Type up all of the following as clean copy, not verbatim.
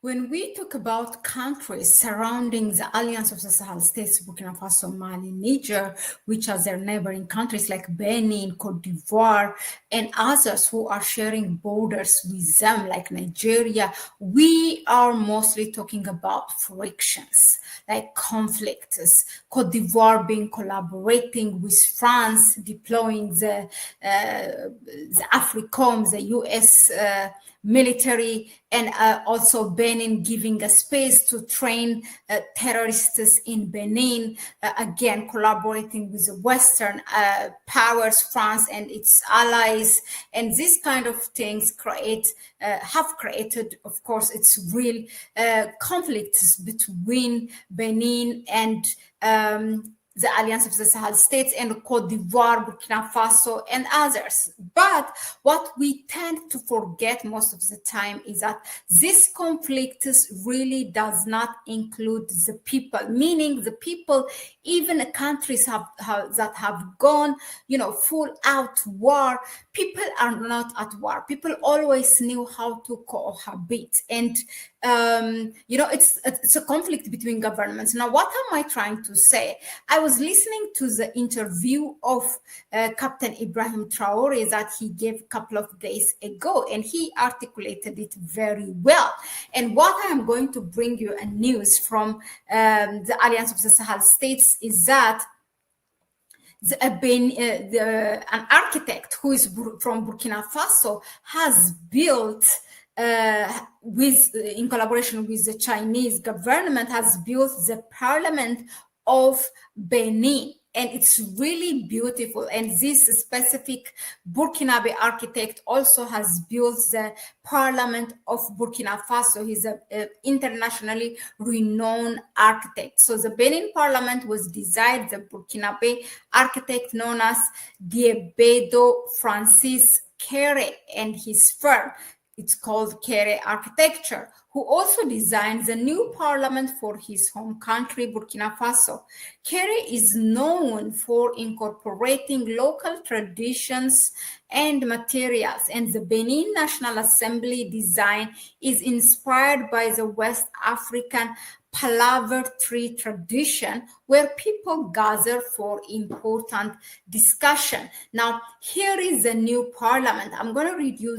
When we talk about countries surrounding the Alliance of the Sahel States, Burkina Faso, Mali, Niger, which are their neighboring countries like Benin, Cote d'Ivoire, and others who are sharing borders with them, like Nigeria, we are mostly talking about frictions, like conflicts. Cote d'Ivoire being collaborating with France, deploying the AFRICOM, the US military, and also Benin giving a space to train terrorists in Benin, again collaborating with the Western powers, France and its allies, and these kind of things have created, of course, it's real conflicts between Benin and the Alliance of the Sahel States and Cote d'Ivoire, Burkina Faso, and others. But what we tend to forget most of the time is that this conflict really does not include the people, meaning the people, even countries that have gone, full out war, people are not at war. People always knew how to cohabit. And it's a conflict between governments. Now, what am I trying to say? I was listening to the interview of Captain Ibrahim Traore that he gave a couple of days ago, and he articulated it very well. And what I am going to bring you a news from the Alliance of the Sahel States is that an architect who is from Burkina Faso has built in collaboration with the Chinese government, has built the parliament of Benin. And it's really beautiful. And this specific Burkinabe architect also has built the parliament of Burkina Faso. He's an internationally renowned architect. So the Benin parliament was designed, the Burkinabe architect known as Diebedo Francis Kere and his firm. It's called Kere Architecture, who also designed the new parliament for his home country, Burkina Faso. Kere is known for incorporating local traditions and materials, and the Benin National Assembly design is inspired by the West African palaver tree tradition, where people gather for important discussion. Now, here is the new parliament. I'm going to read you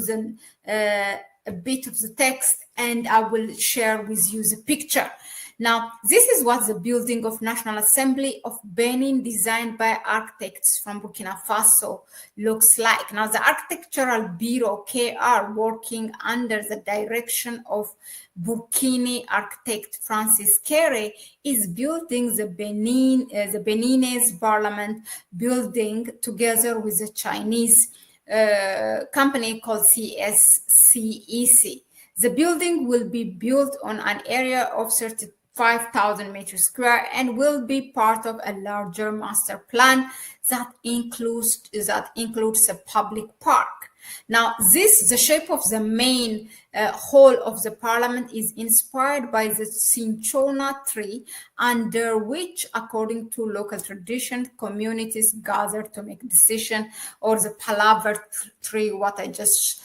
a bit of the text, and I will share with you the picture. Now, this is what the building of National Assembly of Benin, designed by architects from Burkina Faso, looks like. Now, the Architectural Bureau, KR, working under the direction of Burkini architect Francis Kere, is building the Benin'S parliament building together with a Chinese company called CSCEC. The building will be built on an area of 35,000 meters square and will be part of a larger master plan that includes a public park. Now, the shape of the main hall of the parliament is inspired by the cinchona tree, under which, according to local tradition, communities gather to make decisions, or the palaver tree, what I just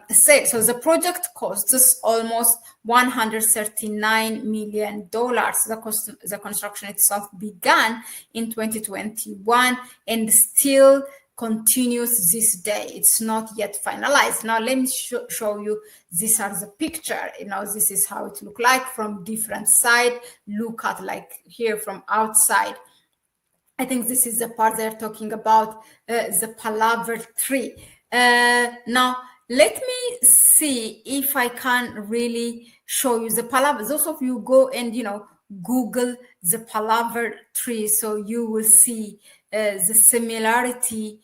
said. So the project costs almost $139 million. The construction itself began in 2021 and still continues this day. It's not yet finalized. Now let me show you. These are the picture. This is how it look like from different side. Look at like here from outside. I think this is the part they're talking about, the palaver tree. Now let me see if I can really show you the palaver. Those of you go and Google the palaver tree, so you will see the similarity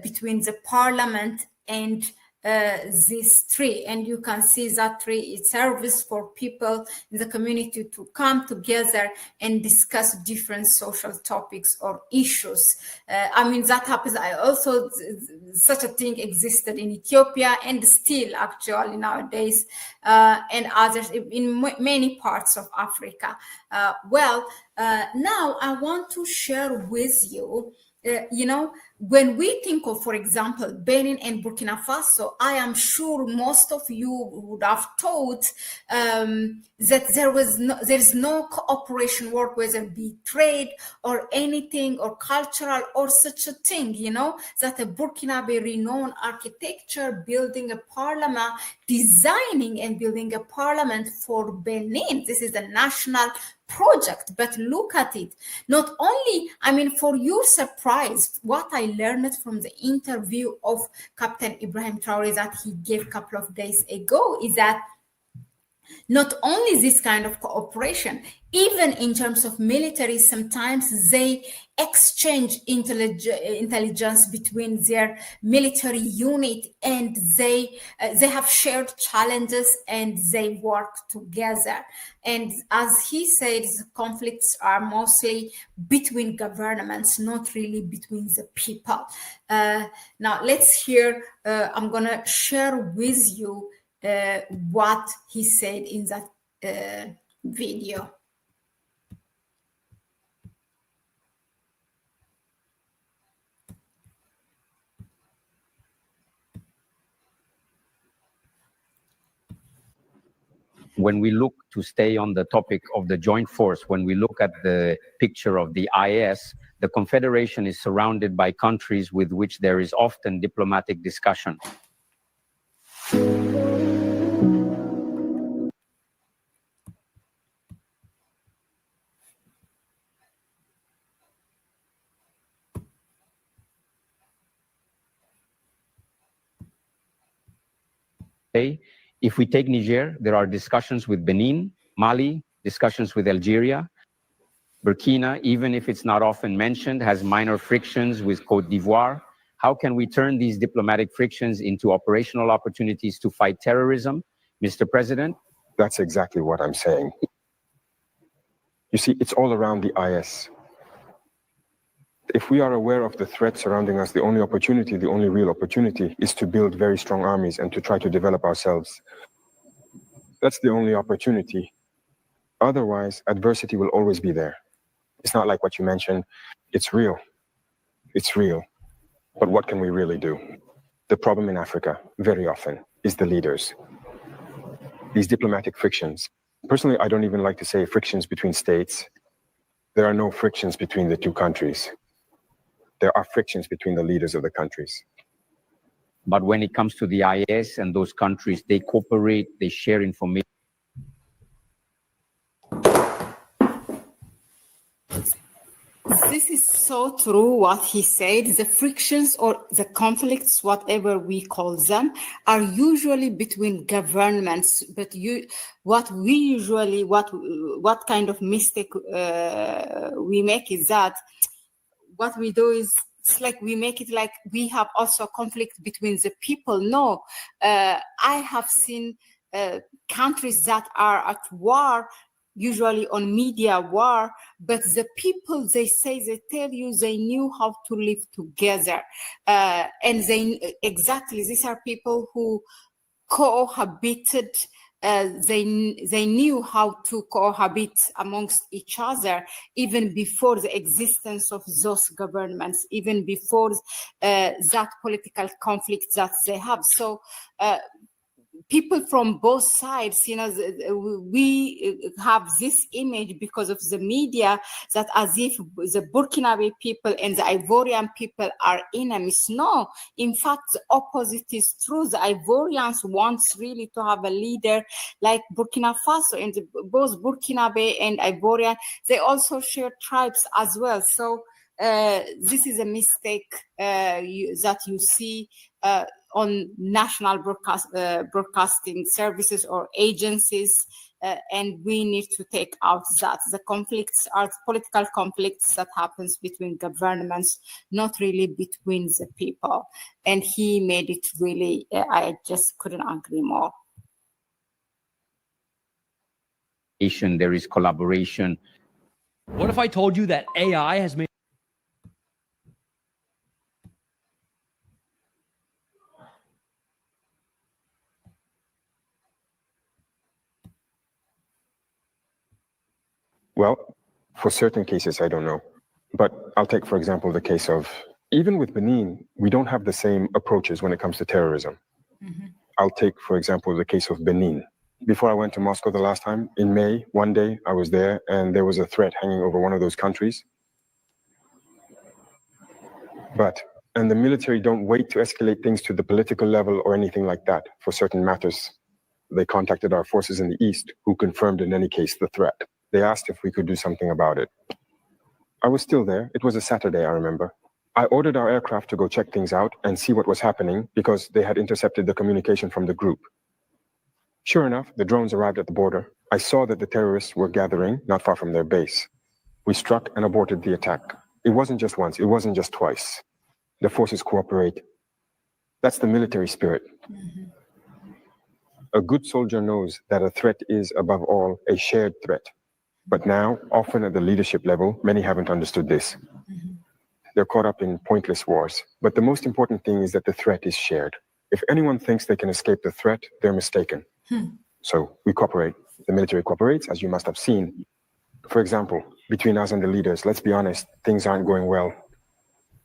between the parliament and this tree, and you can see that tree. It serves for people in the community to come together and discuss different social topics or issues. That happens. Such a thing existed in Ethiopia and still actually nowadays, and others in many parts of Africa. Now I want to share with you when we think of, for example, Benin and Burkina Faso, I am sure most of you would have thought that there's no cooperation work, whether it be trade or anything or cultural or such a thing, that a Burkinabe renowned architecture, building a parliament, designing and building a parliament for Benin. This is a national project, but look at it. Not only, for your surprise, what I learned from the interview of Captain Ibrahim Traore that he gave a couple of days ago is that not only this kind of cooperation, even in terms of military, sometimes they exchange intelligence between their military unit, and they have shared challenges and they work together. And as he said, the conflicts are mostly between governments, not really between the people. Now let's hear, I'm going to share with you what he said in that video. When we look, to stay on the topic of the joint force, when we look at the picture of the IS, the Confederation is surrounded by countries with which there is often diplomatic discussion. If we take Niger, there are discussions with Benin, Mali, discussions with Algeria. Burkina, even if it's not often mentioned, has minor frictions with Côte d'Ivoire. How can we turn these diplomatic frictions into operational opportunities to fight terrorism, Mr. President? That's exactly what I'm saying. You see, it's all around the IS. If we are aware of the threat surrounding us, the only real opportunity is to build very strong armies and to try to develop ourselves. That's the only opportunity. Otherwise, adversity will always be there. It's not like what you mentioned. It's real. It's real. But what can we really do? The problem in Africa, very often, is the leaders. These diplomatic frictions. Personally, I don't even like to say frictions between states. There are no frictions between the two countries. There are frictions between the leaders of the countries. But when it comes to the IS and those countries, they cooperate, they share information. This is so true what he said. The frictions or the conflicts, whatever we call them, are usually between governments. But what kind of mistake we make is that what we do is, it's like we make it like we have also conflict between the people. No, I have seen countries that are at war, usually on media war, but the people, they tell you they knew how to live together. And these are people who cohabited. They knew how to cohabit amongst each other even before the existence of those governments, even before that political conflict that they have. So people from both sides, we have this image because of the media that as if the Burkinabe people and the Ivorian people are enemies. No, in fact, the opposite is true. The Ivorians want really to have a leader like Burkina Faso, and both Burkinabe and Ivorian, they also share tribes as well. So this is a mistake that you see on national broadcasting services or agencies, and we need to take out that. The conflicts are political conflicts that happens between governments, not really between the people. And he made it really, I just couldn't agree more. There is collaboration. What if I told you that AI has made... Well, for certain cases, I don't know. But I'll take, for example, the case of even with Benin, we don't have the same approaches when it comes to terrorism. I'll take, for example, the case of Benin. Before I went to Moscow the last time, in May, one day I was there and there was a threat hanging over one of those countries. And the military don't wait to escalate things to the political level or anything like that for certain matters. They contacted our forces in the East, who confirmed in any case the threat. They asked if we could do something about it. I was still there. It was a Saturday, I remember. I ordered our aircraft to go check things out and see what was happening because they had intercepted the communication from the group. Sure enough, the drones arrived at the border. I saw that the terrorists were gathering not far from their base. We struck and aborted the attack. It wasn't just once, it wasn't just twice. The forces cooperate. That's the military spirit. A good soldier knows that a threat is, above all, a shared threat. But now, often at the leadership level, many haven't understood this. They're caught up in pointless wars. But the most important thing is that the threat is shared. If anyone thinks they can escape the threat, they're mistaken. So we cooperate. The military cooperates, as you must have seen. For example, between us and the leaders, let's be honest, things aren't going well.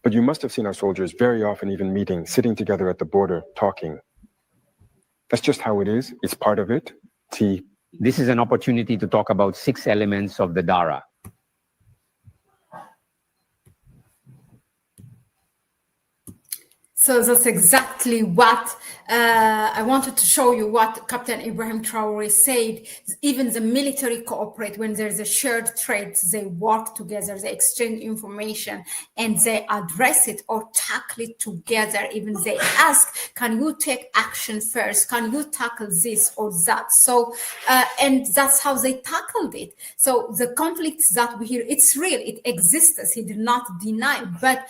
But you must have seen our soldiers very often even meeting, sitting together at the border, talking. That's just how it is. It's part of it. This is an opportunity to talk about 6 elements of the Dara. So that's exactly what I wanted to show you what Captain Ibrahim Traore said. Even the military cooperate when there's a shared threat, they work together, they exchange information, and they address it or tackle it together. Even they ask, can you take action first? Can you tackle this or that? So, and that's how they tackled it. So the conflicts that we hear, it's real, it exists, he did not deny, but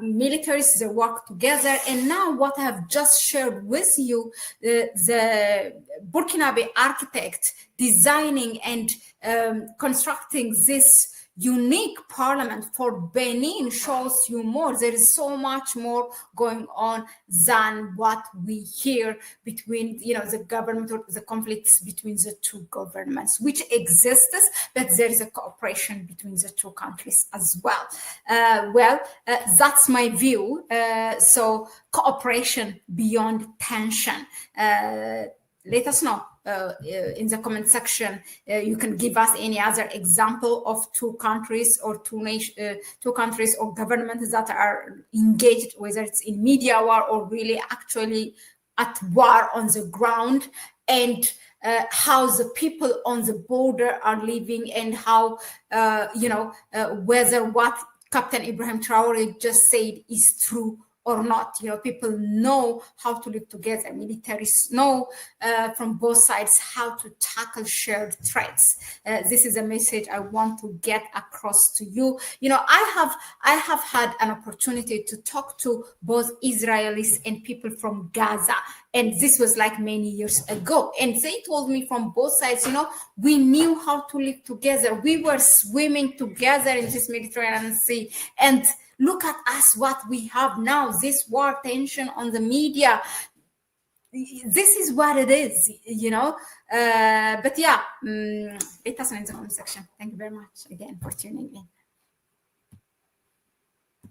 militaries, they work together. And now what I've just shared with you, the Burkinabe architect designing and constructing this unique parliament for Benin shows you more. There is so much more going on than what we hear between, the government or the conflicts between the two governments, which exists, but there is a cooperation between the two countries as well. That's my view. So cooperation beyond tension. Let us know in the comment section. You can give us any other example of two countries or two countries or governments that are engaged, whether it's in media war or really actually at war on the ground, and how the people on the border are living, and how whether what Captain Ibrahim Traore just said is true or not. People know how to live together. Militaries know from both sides how to tackle shared threats. This is a message I want to get across to you. I have had an opportunity to talk to both Israelis and people from Gaza, and this was like many years ago. And they told me from both sides, we knew how to live together. We were swimming together in this Mediterranean Sea, and look at us, what we have now, this war tension on the media. This is what it is, but yeah, let us know in the comment section. Thank you very much again for tuning in.